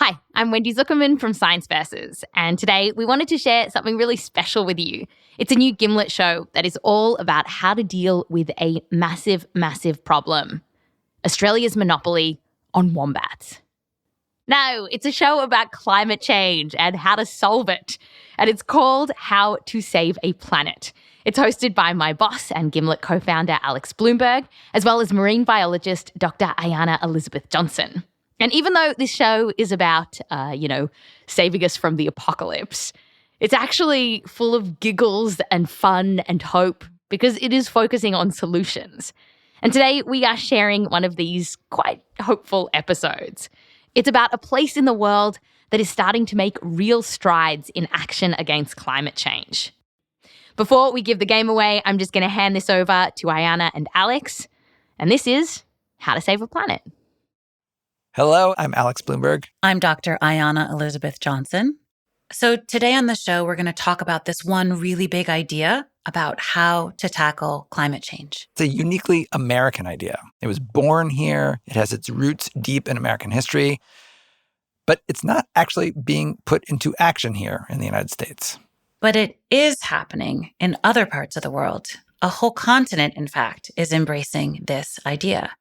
Hi, I'm Wendy Zuckerman from Science Versus, and today we wanted to share something really special with you. It's a new Gimlet show that is all about how to deal with a massive, massive problem: Australia's monopoly on wombats. No, it's a show about climate change and how to solve it, and it's called How to Save a Planet. It's hosted by my boss and Gimlet co-founder Alex Bloomberg, as well as marine biologist Dr. Ayana Elizabeth Johnson. And even though this show is about, saving us from the apocalypse, it's actually full of giggles and fun and hope because it is focusing on solutions. And today we are sharing one of these quite hopeful episodes. It's about a place in the world that is starting to make real strides in action against climate change. Before we give the game away, I'm just going to hand this over to Ayana and Alex. And this is How to Save a Planet. Hello, I'm Alex Bloomberg. I'm Dr. Ayana Elizabeth Johnson. So today on the show, we're going to talk about this one really big idea about how to tackle climate change. It's a uniquely American idea. It was born here. It has its roots deep in American history. But it's not actually being put into action here in the United States. But it is happening in other parts of the world. A whole continent, in fact, is embracing this idea.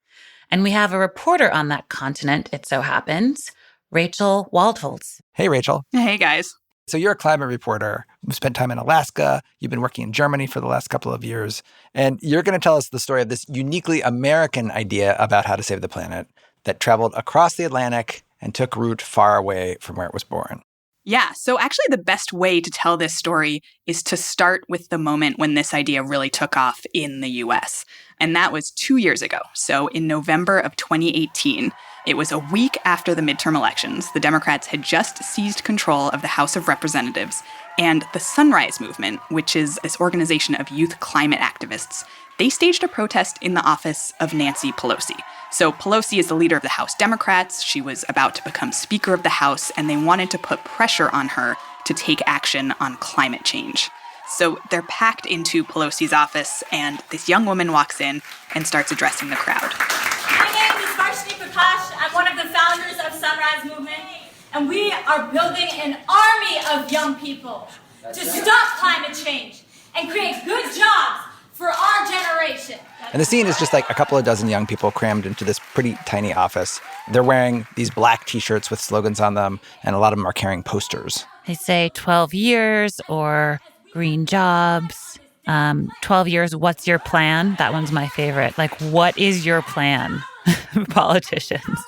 And we have a reporter on that continent, it so happens, Rachel Waldholz. Hey, Rachel. Hey, guys. So you're a climate reporter. You've spent time in Alaska. You've been working in Germany for the last couple of years. And you're going to tell us the story of this uniquely American idea about how to save the planet that traveled across the Atlantic and took root far away from where it was born. Yeah, so actually the best way to tell this story is to start with the moment when this idea really took off in the US. And that was 2 years ago. So in November of 2018, it was a week after the midterm elections. The Democrats had just seized control of the House of Representatives. And the Sunrise Movement, which is this organization of youth climate activists, they staged a protest in the office of Nancy Pelosi. So Pelosi is the leader of the House Democrats. She was about to become Speaker of the House, and they wanted to put pressure on her to take action on climate change. So they're packed into Pelosi's office, and this young woman walks in and starts addressing the crowd. My name is Varshini Prakash. I'm one of the founders of Sunrise Movement, and we are building an army of young people to stop climate change and create good jobs for our generation. And the scene is just like a couple of dozen young people crammed into this pretty tiny office. They're wearing these black T-shirts with slogans on them, and a lot of them are carrying posters. They say 12 years or green jobs. 12 years, what's your plan? That one's my favorite. Like, what is your plan, politicians?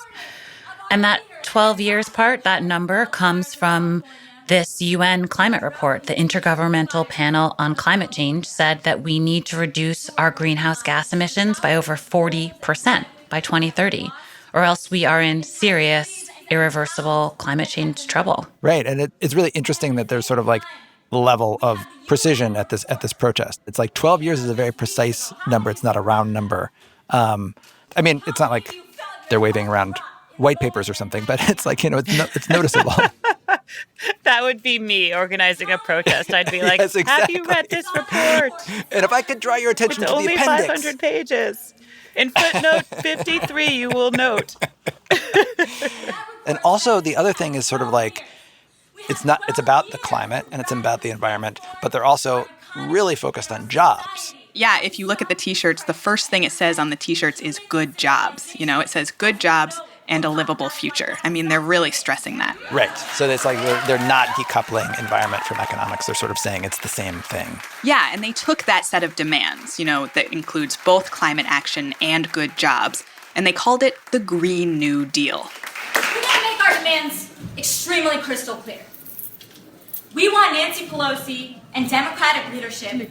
And that 12 years part, that number comes from this UN climate report. The Intergovernmental Panel on Climate Change said that we need to reduce our greenhouse gas emissions by over 40% by 2030, or else we are in serious, irreversible climate change trouble. Right, and it's really interesting that there's sort of like level of precision at this protest. It's like 12 years is a very precise number. It's not a round number. It's not like they're waving around white papers or something, but it's like, it's noticeable. That would be me organizing a protest. I'd be like, Yes, exactly. Have you read this report? And if I could draw your attention It's to the only appendix. 500 pages. In footnote 53, you will note. And also the other thing is sort of like, it's about the climate and it's about the environment, but they're also really focused on jobs. Yeah, if you look at the T-shirts, the first thing it says on the T-shirts is good jobs. It says good jobs and a livable future. I mean, they're really stressing that. Right. So it's like they're not decoupling environment from economics. They're sort of saying it's the same thing. Yeah, and they took that set of demands, that includes both climate action and good jobs, and they called it the Green New Deal. We're going to make our demands extremely crystal clear. We want Nancy Pelosi and Democratic leadership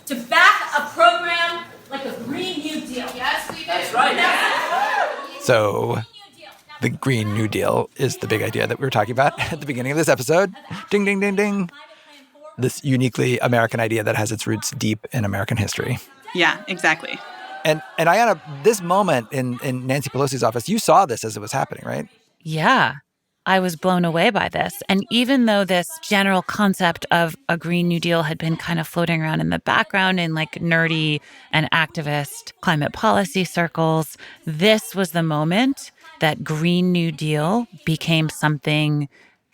to back a program like a Green New Deal. Yes, we do. That's right. So the Green New Deal is the big idea that we were talking about at the beginning of this episode. Ding, ding, ding, ding. This uniquely American idea that has its roots deep in American history. Yeah, exactly. And Ayana, this moment in Nancy Pelosi's office, you saw this as it was happening, right? Yeah. I was blown away by this. And even though this general concept of a Green New Deal had been kind of floating around in the background in like nerdy and activist climate policy circles, this was the moment that Green New Deal became something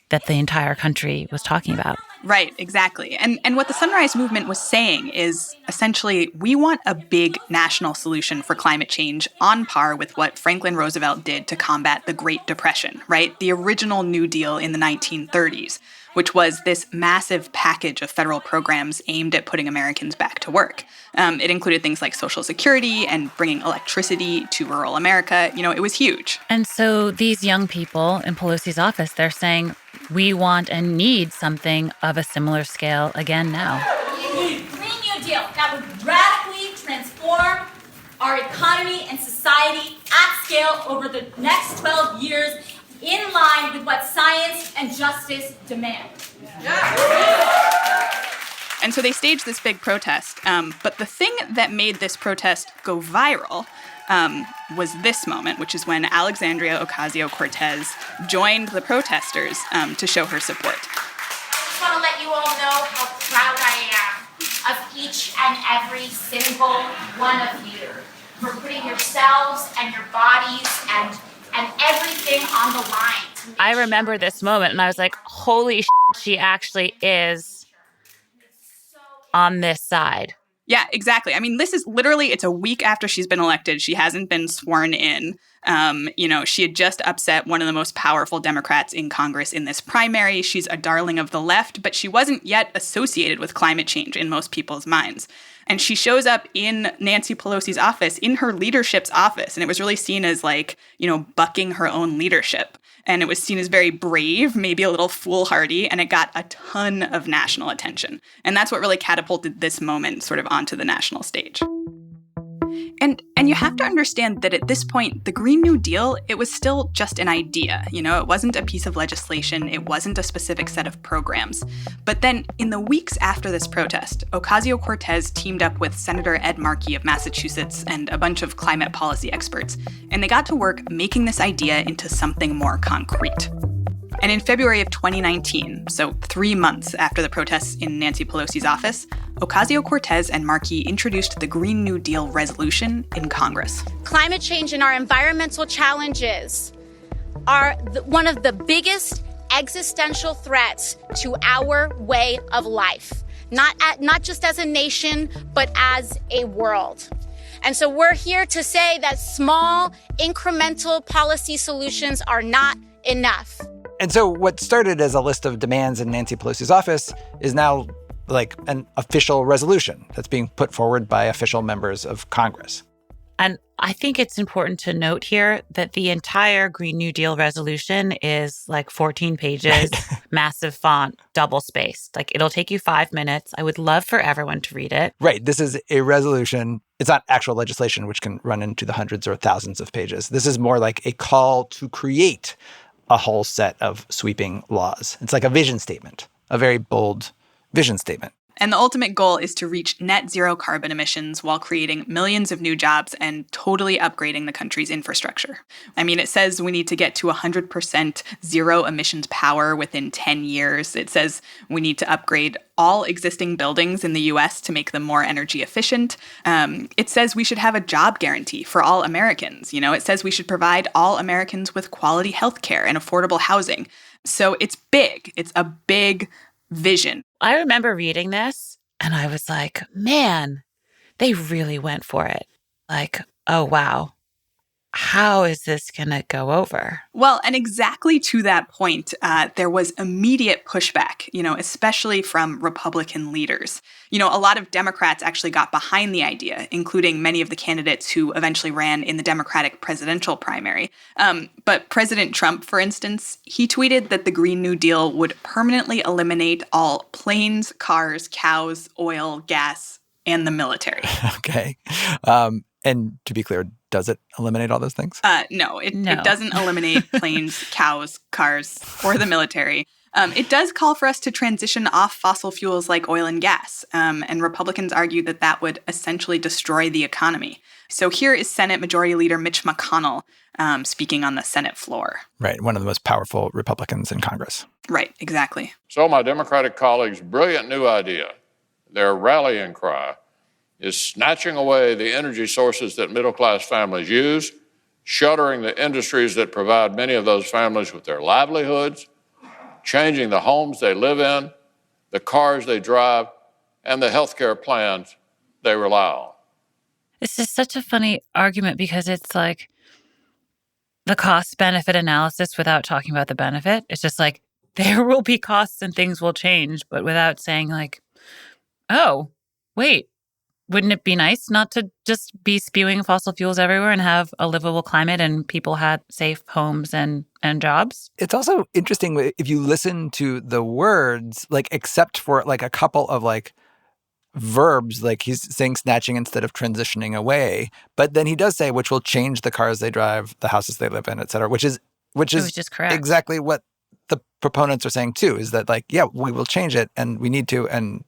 that the entire country was talking about. Right, exactly. And what the Sunrise Movement was saying is essentially, we want a big national solution for climate change on par with what Franklin Roosevelt did to combat the Great Depression, right? The original New Deal in the 1930s, which was this massive package of federal programs aimed at putting Americans back to work. It included things like Social Security and bringing electricity to rural America. You know, it was huge. And so these young people in Pelosi's office, they're saying, we want and need something of a similar scale again now. We need a Green New Deal that would radically transform our economy and society at scale over the next 12 years in line with what science and justice demand. And so they staged this big protest. But the thing that made this protest go viral was this moment, which is when Alexandria Ocasio-Cortez joined the protesters to show her support. I just want to let you all know how proud I am of each and every single one of you for putting yourselves and your bodies and everything on the line. I remember this moment, and I was like, holy shit, she actually is on this side. Yeah, exactly. I mean, this is literally, it's a week after she's been elected. She hasn't been sworn in. She had just upset one of the most powerful Democrats in Congress in this primary. She's a darling of the left, but she wasn't yet associated with climate change in most people's minds. And she shows up in Nancy Pelosi's office, in her leadership's office. And it was really seen as bucking her own leadership. And it was seen as very brave, maybe a little foolhardy, and it got a ton of national attention. And that's what really catapulted this moment sort of onto the national stage. And you have to understand that at this point, the Green New Deal, it was still just an idea. It wasn't a piece of legislation. It wasn't a specific set of programs. But then in the weeks after this protest, Ocasio-Cortez teamed up with Senator Ed Markey of Massachusetts and a bunch of climate policy experts, and they got to work making this idea into something more concrete. And in February of 2019, so 3 months after the protests in Nancy Pelosi's office, Ocasio-Cortez and Markey introduced the Green New Deal resolution in Congress. Climate change and our environmental challenges are one of the biggest existential threats to our way of life, not just as a nation, but as a world. And so we're here to say that small, incremental policy solutions are not enough. And so what started as a list of demands in Nancy Pelosi's office is now like an official resolution that's being put forward by official members of Congress. And I think it's important to note here that the entire Green New Deal resolution is like 14 pages, massive font, double-spaced. Like, it'll take you 5 minutes. I would love for everyone to read it. Right. This is a resolution. It's not actual legislation, which can run into the hundreds or thousands of pages. This is more like a call to create a whole set of sweeping laws. It's like a vision statement, a very bold vision statement. And the ultimate goal is to reach net zero carbon emissions while creating millions of new jobs and totally upgrading the country's infrastructure. I mean, it says we need to get to 100% zero emissions power within 10 years. It says we need to upgrade all existing buildings in the U.S. to make them more energy efficient. It says we should have a job guarantee for all Americans. It says we should provide all Americans with quality health care and affordable housing. So it's big. It's a big vision. I remember reading this and I was like, man, they really went for it. Like, oh, wow. How is this going to go over? Well, and exactly to that point, there was immediate pushback, especially from Republican leaders. A lot of Democrats actually got behind the idea, including many of the candidates who eventually ran in the Democratic presidential primary. But President Trump, for instance, he tweeted that the Green New Deal would permanently eliminate all planes, cars, cows, oil, gas, and the military. Okay. And to be clear, does it eliminate all those things? No, it doesn't eliminate planes, cows, cars, or the military. It does call for us to transition off fossil fuels like oil and gas. And Republicans argue that that would essentially destroy the economy. So here is Senate Majority Leader Mitch McConnell speaking on the Senate floor. Right, one of the most powerful Republicans in Congress. Right, exactly. So my Democratic colleagues' brilliant new idea, their rallying cry, is snatching away the energy sources that middle-class families use shuttering the industries that provide many of those families with their livelihoods, changing the homes they live in, the cars they drive, and the healthcare plans they rely on. This is such a funny argument because it's like the cost-benefit analysis without talking about the benefit. It's just like, there will be costs and things will change, but without saying like, oh, wait, wouldn't it be nice not to just be spewing fossil fuels everywhere and have a livable climate and people had safe homes and jobs? It's also interesting if you listen to the words, like except for like a couple of like verbs, like he's saying snatching instead of transitioning away. But then he does say, which will change the cars they drive, the houses they live in, et cetera, which is just correct. Exactly what the proponents are saying too, is that like, yeah, we will change it and we need to, and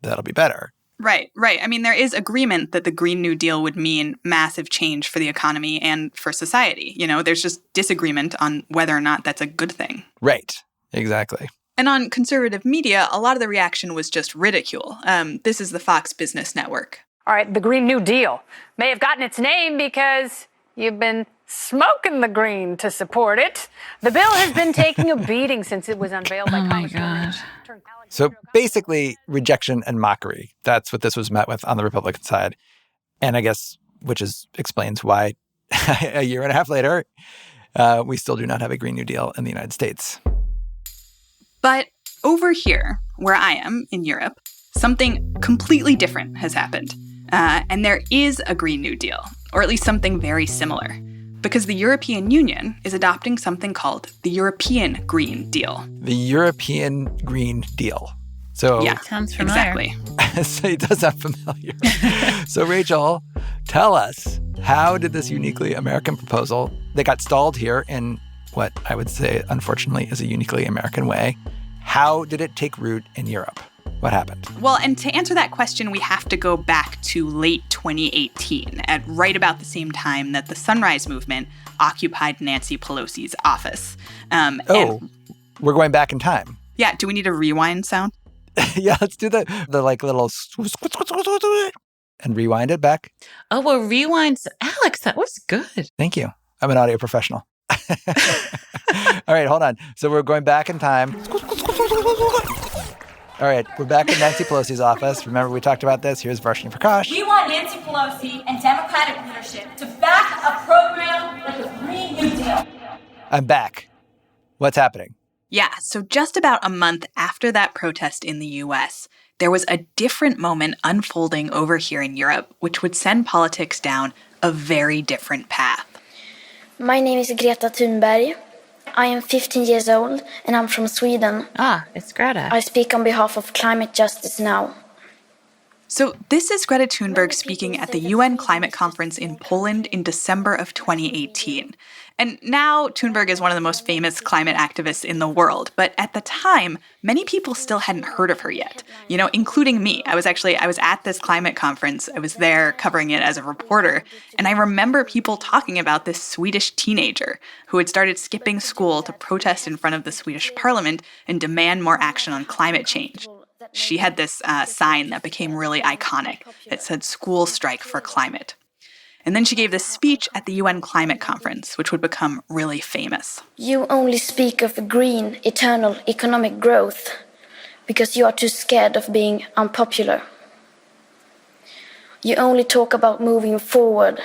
that'll be better. Right. I mean, there is agreement that the Green New Deal would mean massive change for the economy and for society. You know, there's just disagreement on whether or not that's a good thing. Right. Exactly. And on conservative media, a lot of the reaction was just ridicule. This is the Fox Business Network. All right, the Green New Deal may have gotten its name because you've been smoking the green to support it. The bill has been taking a beating since it was unveiled by Congressman. So basically, rejection and mockery. That's what this was met with on the Republican side. And I guess, explains why a year and a half later, we still do not have a Green New Deal in the United States. But over here, where I am in Europe, something completely different has happened. And there is a Green New Deal, or at least something very similar, because the European Union is adopting something called the European Green Deal. The European Green Deal. So yeah, sounds familiar. Exactly. So it does sound familiar. So Rachel, tell us, how did this uniquely American proposal that got stalled here in what I would say, unfortunately, is a uniquely American way, how did it take root in Europe? What happened? Well, and to answer that question, we have to go back to late 2018, at right about the same time that the Sunrise Movement occupied Nancy Pelosi's office. We're going back in time. Yeah, do we need a rewind sound? Yeah, let's do the like little and rewind it back. Oh, well, rewinds. Alex, that was good. Thank you. I'm an audio professional. All right, hold on. So we're going back in time. All right, we're back in Nancy Pelosi's office. Remember, we talked about this. Here's Varshney Prakash. We want Nancy Pelosi and Democratic leadership to back a program like the Green New Deal. I'm back. What's happening? Yeah, so just about a month after that protest in the U.S., there was a different moment unfolding over here in Europe, which would send politics down a very different path. My name is Greta Thunberg. I am 15 years old and I'm from Sweden. Ah, it's Greta. I speak on behalf of climate justice now. So this is Greta Thunberg speaking at the UN climate conference in Poland in December of 2018. And now Thunberg is one of the most famous climate activists in the world. But at the time, many people still hadn't heard of her yet, you know, including me. I was at this climate conference. I was there covering it as a reporter. And I remember people talking about this Swedish teenager who had started skipping school to protest in front of the Swedish parliament and demand more action on climate change. She had this sign that became really iconic that said, "School strike for climate." And then she gave this speech at the UN climate conference, which would become really famous. You only speak of green, eternal economic growth because you are too scared of being unpopular. You only talk about moving forward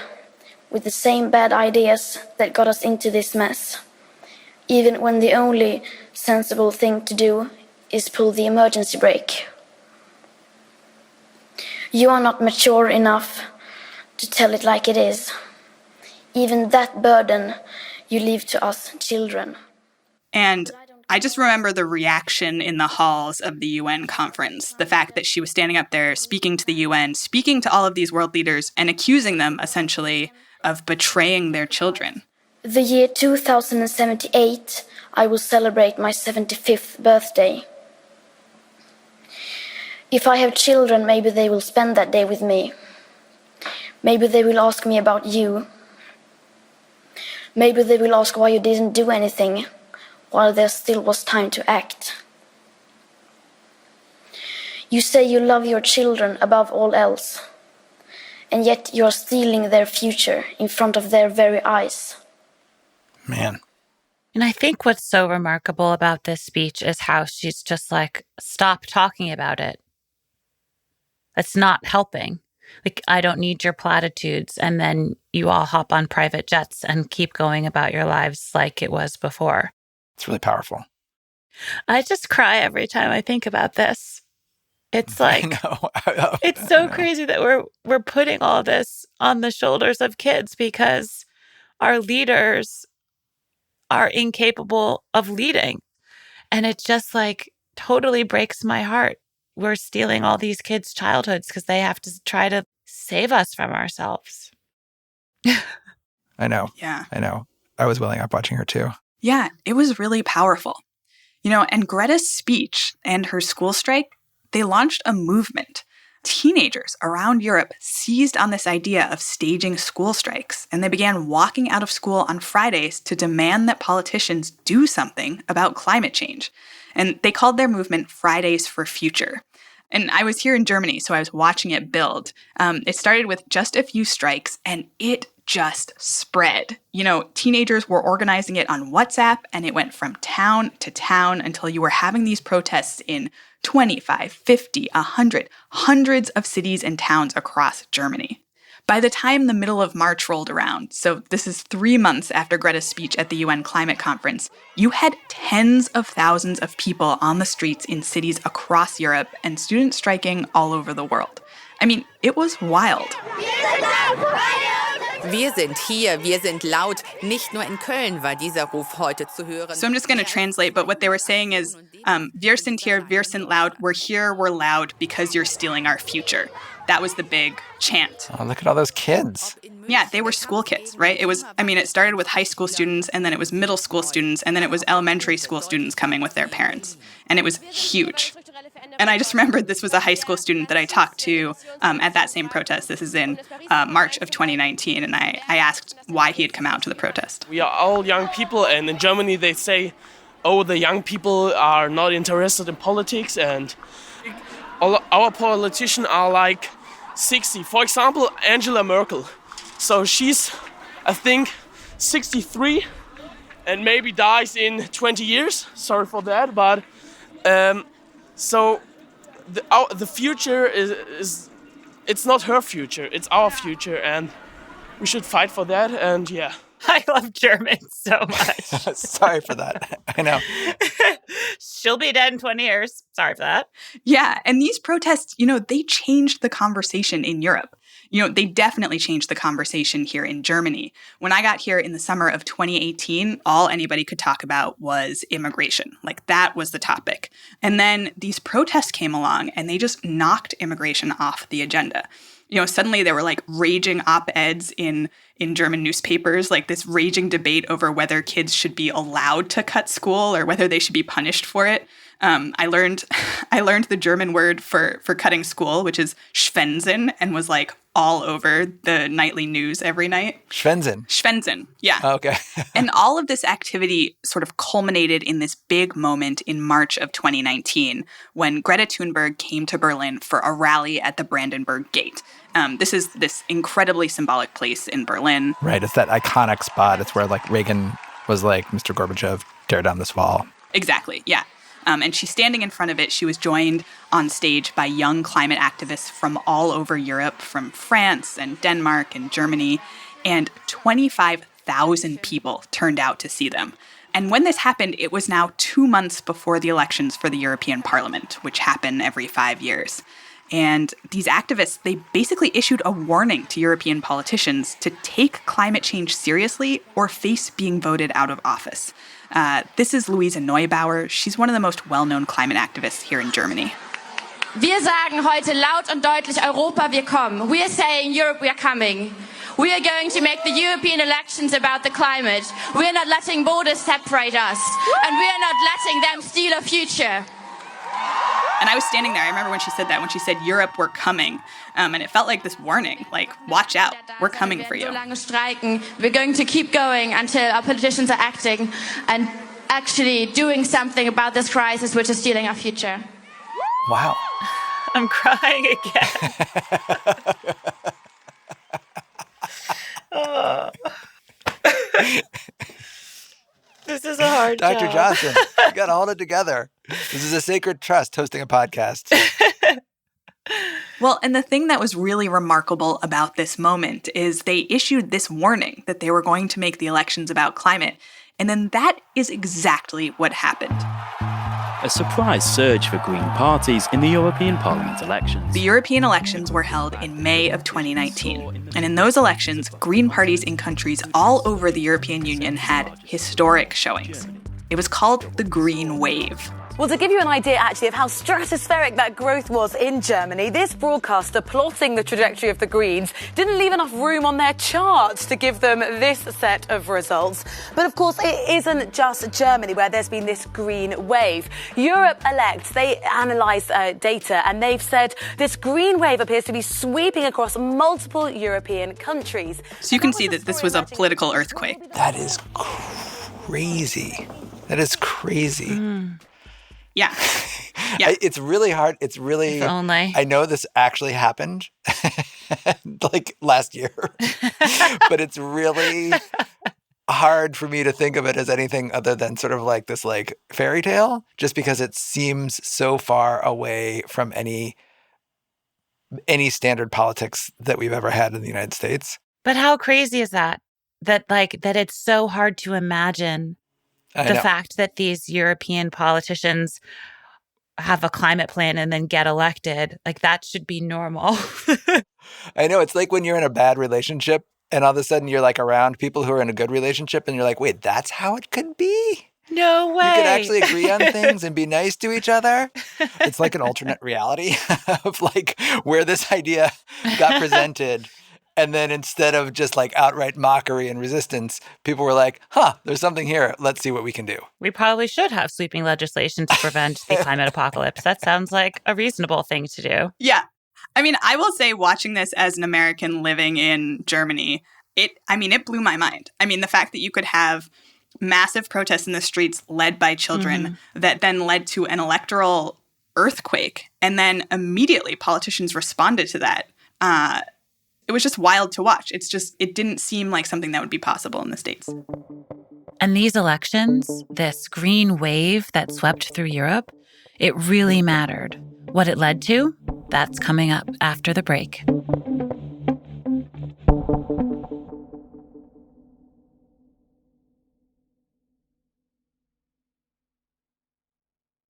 with the same bad ideas that got us into this mess, even when the only sensible thing to do is pull the emergency brake. You are not mature enough to tell it like it is. Even that burden you leave to us children. And I just remember the reaction in the halls of the UN conference, the fact that she was standing up there speaking to the UN, speaking to all of these world leaders and accusing them, essentially, of betraying their children. The year 2078, I will celebrate my 75th birthday. If I have children, maybe they will spend that day with me. Maybe they will ask me about you. Maybe they will ask why you didn't do anything while there still was time to act. You say you love your children above all else, and yet you're stealing their future in front of their very eyes. Man. And I think what's so remarkable about this speech is how she's just like, stop talking about it. It's not helping. Like, I don't need your platitudes. And then you all hop on private jets and keep going about your lives like it was before. It's really powerful. I just cry every time I think about this. It's like, it's so crazy that we're putting all this on the shoulders of kids because our leaders are incapable of leading. And it just like totally breaks my heart. We're stealing all these kids' childhoods because they have to try to save us from ourselves. I know. Yeah. I know. I was welling up watching her too. Yeah, it was really powerful. And Greta's speech and her school strike, they launched a movement. Teenagers around Europe seized on this idea of staging school strikes, and they began walking out of school on Fridays to demand that politicians do something about climate change. And they called their movement Fridays for Future. And I was here in Germany, so I was watching it build. It started with just a few strikes, and it just spread. Teenagers were organizing it on WhatsApp, and it went from town to town until you were having these protests in 25, 50, 100, hundreds of cities and towns across Germany. By the time the middle of March rolled around, so this is 3 months after Greta's speech at the UN Climate Conference, you had tens of thousands of people on the streets in cities across Europe and students striking all over the world. I mean, it was wild. Wir sind hier, wir sind laut. Nicht nur in Köln war dieser Ruf heute zu hören. So I'm just going to translate, but what they were saying is, wir sind hier, wir sind laut. We're here, we're loud because you're stealing our future. That was the big chant. Oh, look at all those kids. Yeah, they were school kids, right? It started with high school students, and then it was middle school students, and then it was elementary school students coming with their parents. And it was huge. And I just remembered this was a high school student that I talked to at that same protest. This is in March of 2019, and I asked why he had come out to the protest. We are all young people, and in Germany they say, oh, the young people are not interested in politics, and all our politicians are like 60. For example, Angela Merkel. So she's, I think, 63 and maybe dies in 20 years. Sorry for that, but so the future is it's not her future, it's our future, and we should fight for that. And yeah. I love Germans so much. Sorry for that. I know. She'll be dead in 20 years. Sorry for that. Yeah, and these protests, they changed the conversation in Europe. They definitely changed the conversation here in Germany. When I got here in the summer of 2018, all anybody could talk about was immigration. Like, that was the topic. And then these protests came along, and they just knocked immigration off the agenda. Suddenly there were like raging op-eds in German newspapers, like this raging debate over whether kids should be allowed to cut school or whether they should be punished for it. I learned the German word for cutting school, which is Schwänzen, and was like all over the nightly news every night. Schwänzen, yeah. Oh, okay. And all of this activity sort of culminated in this big moment in March of 2019 when Greta Thunberg came to Berlin for a rally at the Brandenburg Gate. This is this incredibly symbolic place in Berlin. Right, it's that iconic spot. It's where like Reagan was like, Mr. Gorbachev, tear down this wall. Exactly, yeah. And she's standing in front of it. She was joined on stage by young climate activists from all over Europe, from France and Denmark and Germany, and 25,000 people turned out to see them. And when this happened, it was now 2 months before the elections for the European Parliament, which happen every 5 years. And these activists, they basically issued a warning to European politicians to take climate change seriously or face being voted out of office. This is Luisa Neubauer. She's one of the most well-known climate activists here in Germany. Wir sagen heute laut und deutlich, Europa, wir kommen. We are saying, Europe, we are coming. We are going to make the European elections about the climate. We are not letting borders separate us. And we are not letting them steal our future. And I was standing there. I remember when she said that, when she said, Europe, we're coming. And it felt like this warning, like, watch out, we're coming for you. We're going to keep going until our politicians are acting and actually doing something about this crisis, which is stealing our future. Wow. I'm crying again. This is a hard Dr. job. Johnson, you got to hold it together. This is a sacred trust, hosting a podcast. Well, and the thing that was really remarkable about this moment is they issued this warning that they were going to make the elections about climate. And then that is exactly what happened. A surprise surge for Green parties in the European Parliament elections. The European elections were held in May of 2019. And in those elections, Green parties in countries all over the European Union had historic showings. It was called the Green Wave. Well, to give you an idea, actually, of how stratospheric that growth was in Germany, this broadcaster plotting the trajectory of the Greens didn't leave enough room on their charts to give them this set of results. But, of course, it isn't just Germany where there's been this green wave. Europe Elects, they analysed data, and they've said this green wave appears to be sweeping across multiple European countries. So you can see that this was a political earthquake. That is crazy. That is crazy. Yeah. It's really hard. It's really, if only. I know this actually happened like last year, but it's really hard for me to think of it as anything other than sort of like this like fairy tale, just because it seems so far away from any standard politics that we've ever had in the United States. But how crazy is that? That it's so hard to imagine the fact that these European politicians have a climate plan and then get elected. Like, that should be normal. I know. It's like when you're in a bad relationship and all of a sudden you're like around people who are in a good relationship and you're like, wait, that's how it could be? No way. You could actually agree on things and be nice to each other. It's like an alternate reality of like where this idea got presented. And then instead of just like outright mockery and resistance, people were like, there's something here. Let's see what we can do. We probably should have sweeping legislation to prevent the climate apocalypse. That sounds like a reasonable thing to do. Yeah. I mean, I will say watching this as an American living in Germany, it blew my mind. I mean, the fact that you could have massive protests in the streets led by children that then led to an electoral earthquake. And then immediately politicians responded to that. It was just wild to watch. It didn't seem like something that would be possible in the States. And these elections, this green wave that swept through Europe, it really mattered. What it led to, that's coming up after the break.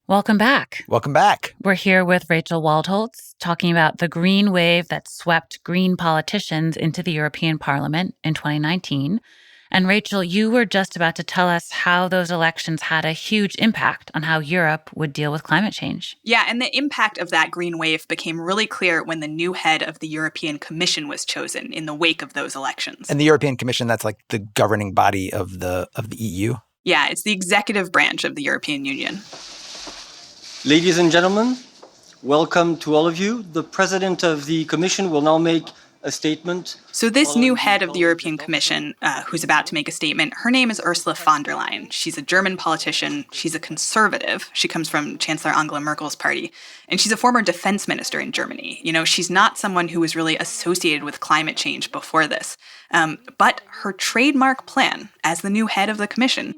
Welcome back. Welcome back. We're here with Rachel Waldholtz talking about the green wave that swept green politicians into the European Parliament in 2019. And Rachel, you were just about to tell us how those elections had a huge impact on how Europe would deal with climate change. Yeah, and the impact of that green wave became really clear when the new head of the European Commission was chosen in the wake of those elections. And the European Commission, that's like the governing body of the EU? Yeah, it's the executive branch of the European Union. Ladies and gentlemen, welcome to all of you. The President of the Commission will now make a statement. So this new head of the European Commission, who's about to make a statement, her name is Ursula von der Leyen. She's a German politician. She's a conservative. She comes from Chancellor Angela Merkel's party. And she's a former defense minister in Germany. You know, she's not someone who was really associated with climate change before this. But her trademark plan as the new head of the Commission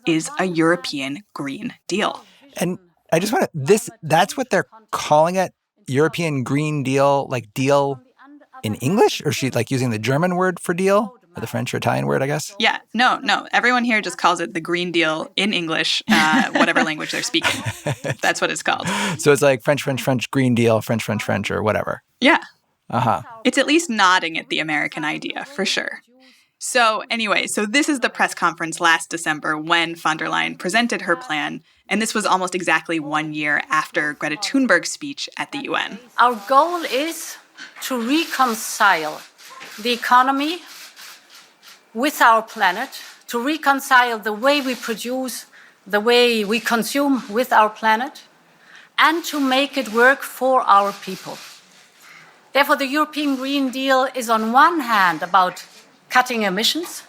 is a European Green Deal. And I just want to, that's what they're calling it, European Green Deal, like deal in English? Or is she like using the German word for deal? Or the French or Italian word, I guess? Yeah, no. Everyone here just calls it the Green Deal in English, whatever language they're speaking. That's what it's called. So it's like French, Green Deal, French, or whatever. Yeah. Uh-huh. It's at least nodding at the American idea, for sure. So anyway, this is the press conference last December when von der Leyen presented her plan, and this was almost exactly 1 year after Greta Thunberg's speech at the UN. Our goal is to reconcile the economy with our planet, to reconcile the way we produce, the way we consume with our planet, and to make it work for our people. Therefore, the European Green Deal is on one hand about cutting emissions,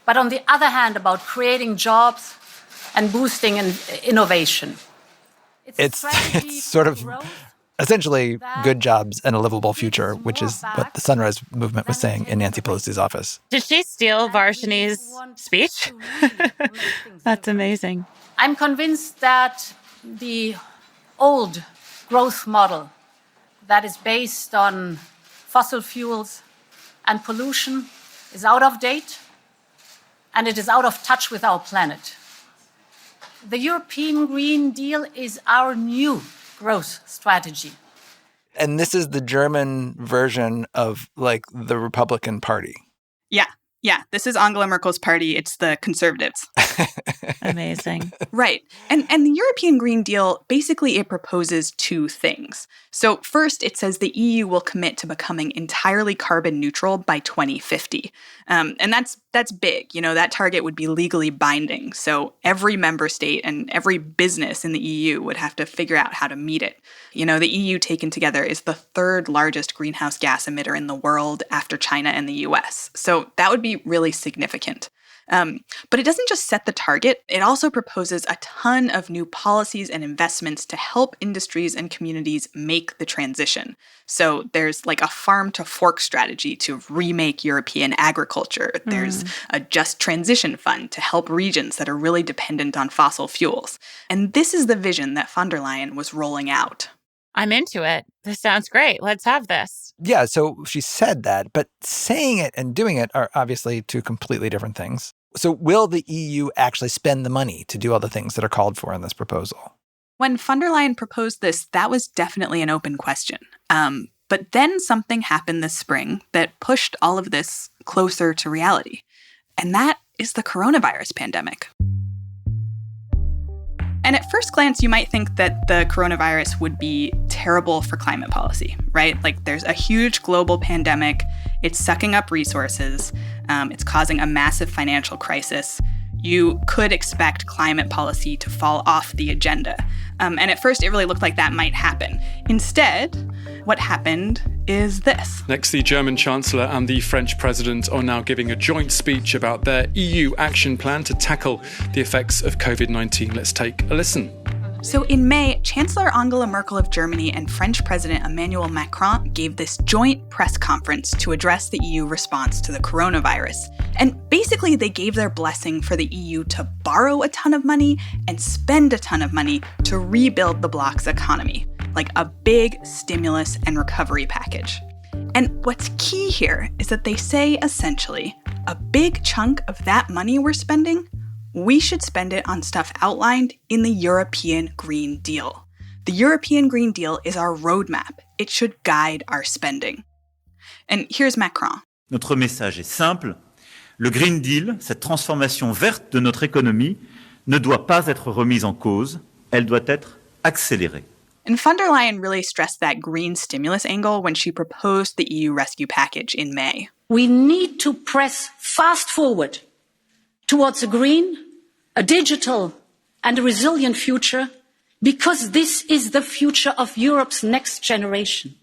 but on the other hand about creating jobs and boosting innovation. It's sort of essentially good jobs and a livable future, which is what the Sunrise Movement was saying in Nancy Pelosi's office. Did she steal Varshini's speech? That's amazing. I'm convinced that the old growth model that is based on fossil fuels and pollution is out of date, and it is out of touch with our planet. The European Green Deal is our new growth strategy. And this is the German version of like the Republican Party. Yeah, this is Angela Merkel's party. It's the Conservatives. Amazing. Right. And the European Green Deal, basically it proposes two things. So first, it says the EU will commit to becoming entirely carbon neutral by 2050. And that's big. You know, that target would be legally binding. So every member state and every business in the EU would have to figure out how to meet it. You know, the EU taken together is the third largest greenhouse gas emitter in the world after China and the US. So that would be really significant. But it doesn't just set the target, it also proposes a ton of new policies and investments to help industries and communities make the transition. So there's like a farm to fork strategy to remake European agriculture. There's a just transition fund to help regions that are really dependent on fossil fuels. And this is the vision that von der Leyen was rolling out. I'm into it. This sounds great. Let's have this. Yeah, so she said that, but saying it and doing it are obviously two completely different things. So will the EU actually spend the money to do all the things that are called for in this proposal? When von der Leyen proposed this, that was definitely an open question. But then something happened this spring that pushed all of this closer to reality. And that is the coronavirus pandemic. And at first glance, you might think that the coronavirus would be terrible for climate policy, right? Like there's a huge global pandemic. It's sucking up resources. It's causing a massive financial crisis. You could expect climate policy to fall off the agenda. And at first, it really looked like that might happen. Instead, what happened is this. Next, the German Chancellor and the French President are now giving a joint speech about their EU action plan to tackle the effects of COVID-19. Let's take a listen. So in May, Chancellor Angela Merkel of Germany and French President Emmanuel Macron gave this joint press conference to address the EU response to the coronavirus. And basically, they gave their blessing for the EU to borrow a ton of money and spend a ton of money to rebuild the bloc's economy, like a big stimulus and recovery package. And what's key here is that they say, essentially, a big chunk of that money we're spending, we should spend it on stuff outlined in the European Green Deal. The European Green Deal is our roadmap. It should guide our spending. And here's Macron. Notre message est simple. Le Green Deal, cette transformation verte de notre économie, ne doit pas être remise en cause. Elle doit être accélérée. And von der Leyen really stressed that green stimulus angle when she proposed the EU rescue package in May. We need to press fast forward towards a green, a digital, and a resilient future, because this is the future of Europe's next generation.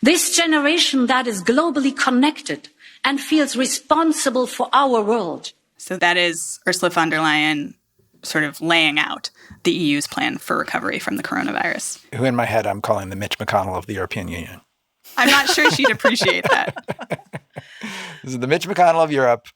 This generation that is globally connected and feels responsible for our world. So that is Ursula von der Leyen sort of laying out the EU's plan for recovery from the coronavirus. Who in my head I'm calling the Mitch McConnell of the European Union. I'm not sure she'd appreciate that. This is the Mitch McConnell of Europe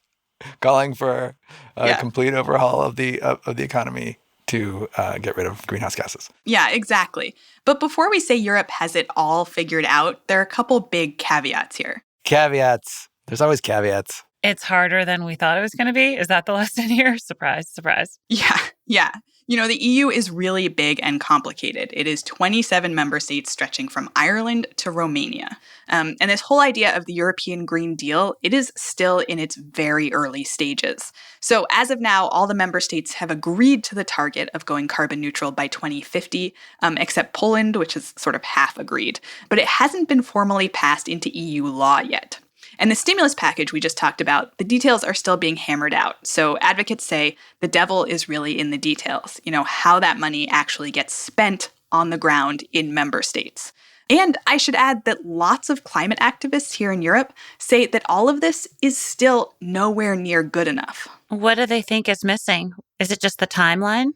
calling for a complete overhaul of the economy to get rid of greenhouse gases. Yeah, exactly. But before we say Europe has it all figured out, there are a couple big caveats here. Caveats. There's always caveats. It's harder than we thought it was going to be. Is that the lesson here? Surprise, surprise. Yeah. You know, the EU is really big and complicated. It is 27 member states stretching from Ireland to Romania. And this whole idea of the European Green Deal, it is still in its very early stages. So as of now, all the member states have agreed to the target of going carbon neutral by 2050, except Poland, which is sort of half agreed. But it hasn't been formally passed into EU law yet. And the stimulus package we just talked about, the details are still being hammered out. So advocates say the devil is really in the details, you know, how that money actually gets spent on the ground in member states. And I should add that lots of climate activists here in Europe say that all of this is still nowhere near good enough. What do they think is missing? Is it just the timeline?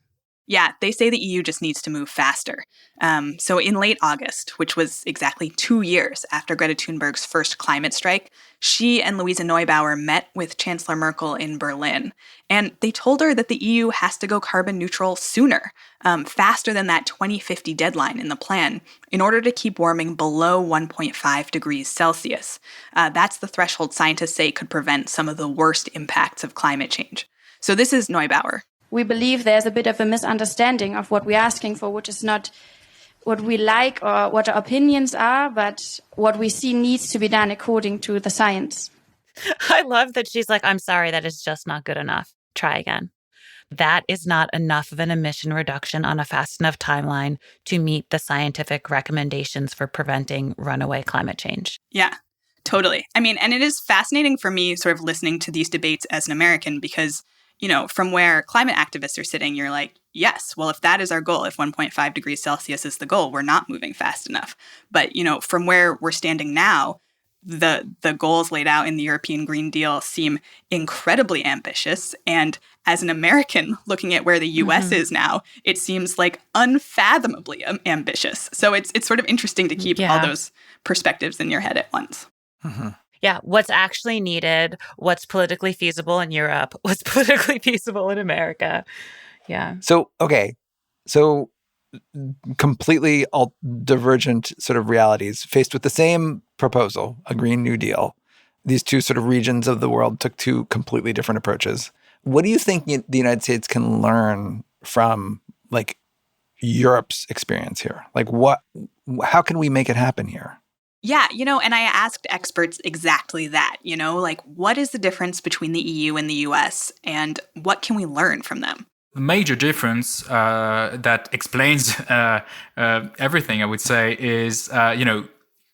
Yeah, they say the EU just needs to move faster. So in late August, which was exactly 2 years after Greta Thunberg's first climate strike, she and Luisa Neubauer met with Chancellor Merkel in Berlin. And they told her that the EU has to go carbon neutral sooner, faster than that 2050 deadline in the plan, in order to keep warming below 1.5 degrees Celsius. That's the threshold scientists say could prevent some of the worst impacts of climate change. So this is Neubauer. We believe there's a bit of a misunderstanding of what we're asking for, which is not what we like or what our opinions are, but what we see needs to be done according to the science. I love that she's like, I'm sorry, that is just not good enough. Try again. That is not enough of an emission reduction on a fast enough timeline to meet the scientific recommendations for preventing runaway climate change. Yeah, totally. I mean, and it is fascinating for me sort of listening to these debates as an American because, you know, from where climate activists are sitting, you're like, yes, well, if that is our goal, if 1.5 degrees Celsius is the goal, we're not moving fast enough. But, you know, from where we're standing now, the goals laid out in the European Green Deal seem incredibly ambitious. And as an American looking at where the US is now, it seems like unfathomably ambitious. So it's sort of interesting to keep all those perspectives in your head at once. Mm-hmm. Yeah, what's actually needed, what's politically feasible in Europe, what's politically feasible in America. Yeah. So, okay. So completely divergent sort of realities faced with the same proposal, a Green New Deal. These two sort of regions of the world took two completely different approaches. What do you think the United States can learn from like Europe's experience here? Like how can we make it happen here? Yeah, you know, and I asked experts exactly that, you know, like what is the difference between the EU and the US and what can we learn from them? The major difference that explains everything, I would say, is,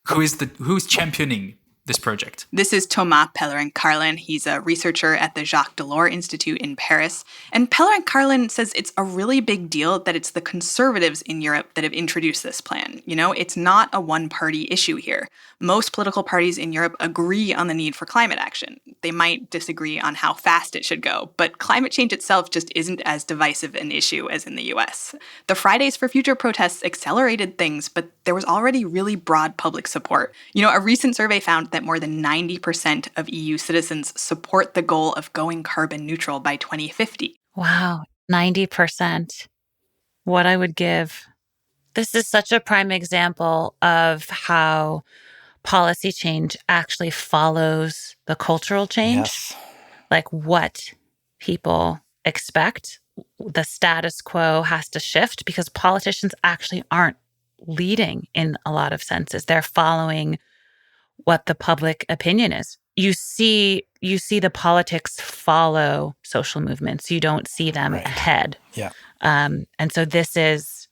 who's championing this project? This is Thomas Pellerin-Carlin. He's a researcher at the Jacques Delors Institute in Paris. And Pellerin-Carlin says it's a really big deal that it's the conservatives in Europe that have introduced this plan. You know, it's not a one-party issue here. Most political parties in Europe agree on the need for climate action. They might disagree on how fast it should go, but climate change itself just isn't as divisive an issue as in the US. The Fridays for Future protests accelerated things, but there was already really broad public support. You know, a recent survey found that more than 90% of EU citizens support the goal of going carbon neutral by 2050. Wow, 90%. What I would give. This is such a prime example of how policy change actually follows the cultural change. Yes. Like what people expect. The status quo has to shift because politicians actually aren't leading in a lot of senses. They're following what the public opinion is. You see the politics follow social movements. You don't see them ahead. Yeah. And so this is,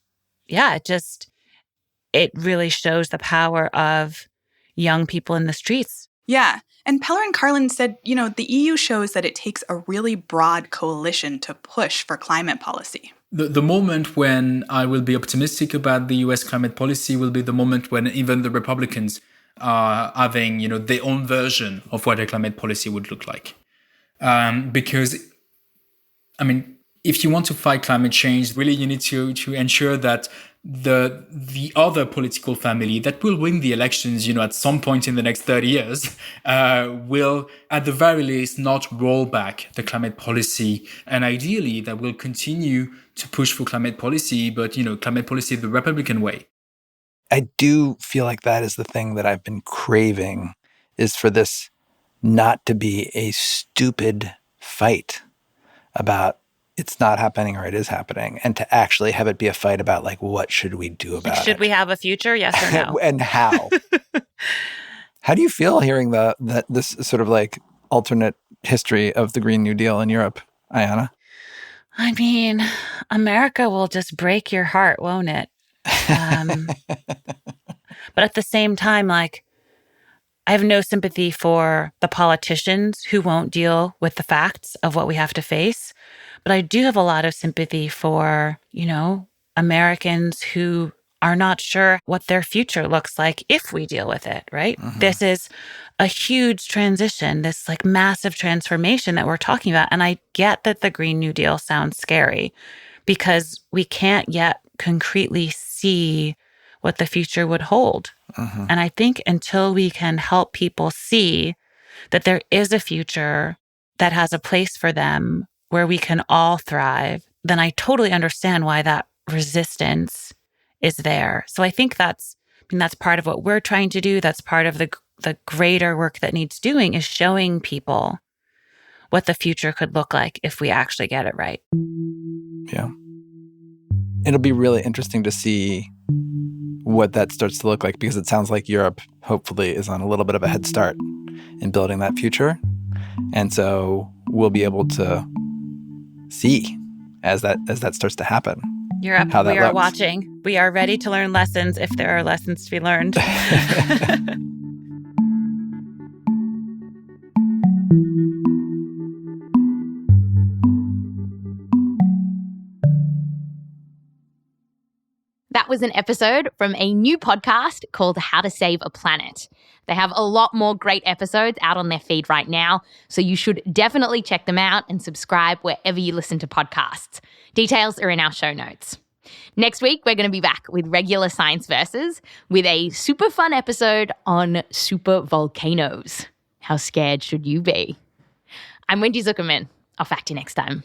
it really shows the power of young people in the streets. Yeah. And Pellerin-Carlin said, you know, the EU shows that it takes a really broad coalition to push for climate policy. The moment when I will be optimistic about the US climate policy will be the moment when even the Republicans are having, you know, their own version of what a climate policy would look like. Because, I mean, if you want to fight climate change, really you need to ensure that the other political family that will win the elections, you know, at some point in the next 30 years, will at the very least not roll back the climate policy. And ideally that will continue to push for climate policy, but, you know, climate policy the Republican way. I do feel like that is the thing that I've been craving, is for this not to be a stupid fight about it's not happening or it is happening, and to actually have it be a fight about like, what should we do about it? Should we have a future? Yes or no? And how? How do you feel hearing this sort of like alternate history of the Green New Deal in Europe, Ayanna? I mean, America will just break your heart, won't it? But at the same time, like, I have no sympathy for the politicians who won't deal with the facts of what we have to face. But I do have a lot of sympathy for, you know, Americans who are not sure what their future looks like if we deal with it, right? Mm-hmm. This is a huge transition, this like massive transformation that we're talking about. And I get that the Green New Deal sounds scary, because we can't yet concretely see what the future would hold. And I think until we can help people see that there is a future that has a place for them where we can all thrive, then I totally understand why that resistance is there. So I think that's part of what we're trying to do. That's part of the greater work that needs doing, is showing people what the future could look like if we actually get it right. Yeah. It'll be really interesting to see what that starts to look like, because it sounds like Europe hopefully is on a little bit of a head start in building that future. And so we'll be able to see as that starts to happen. Europe, how that we are looks. watching. We are ready to learn lessons if there are lessons to be learned. That was an episode from a new podcast called How to Save a Planet. They have a lot more great episodes out on their feed right now, so you should definitely check them out and subscribe wherever you listen to podcasts. Details are in our show notes. Next week, we're going to be back with regular Science Versus with a super fun episode on super volcanoes. How scared should you be? I'm Wendy Zuckerman. I'll fact you next time.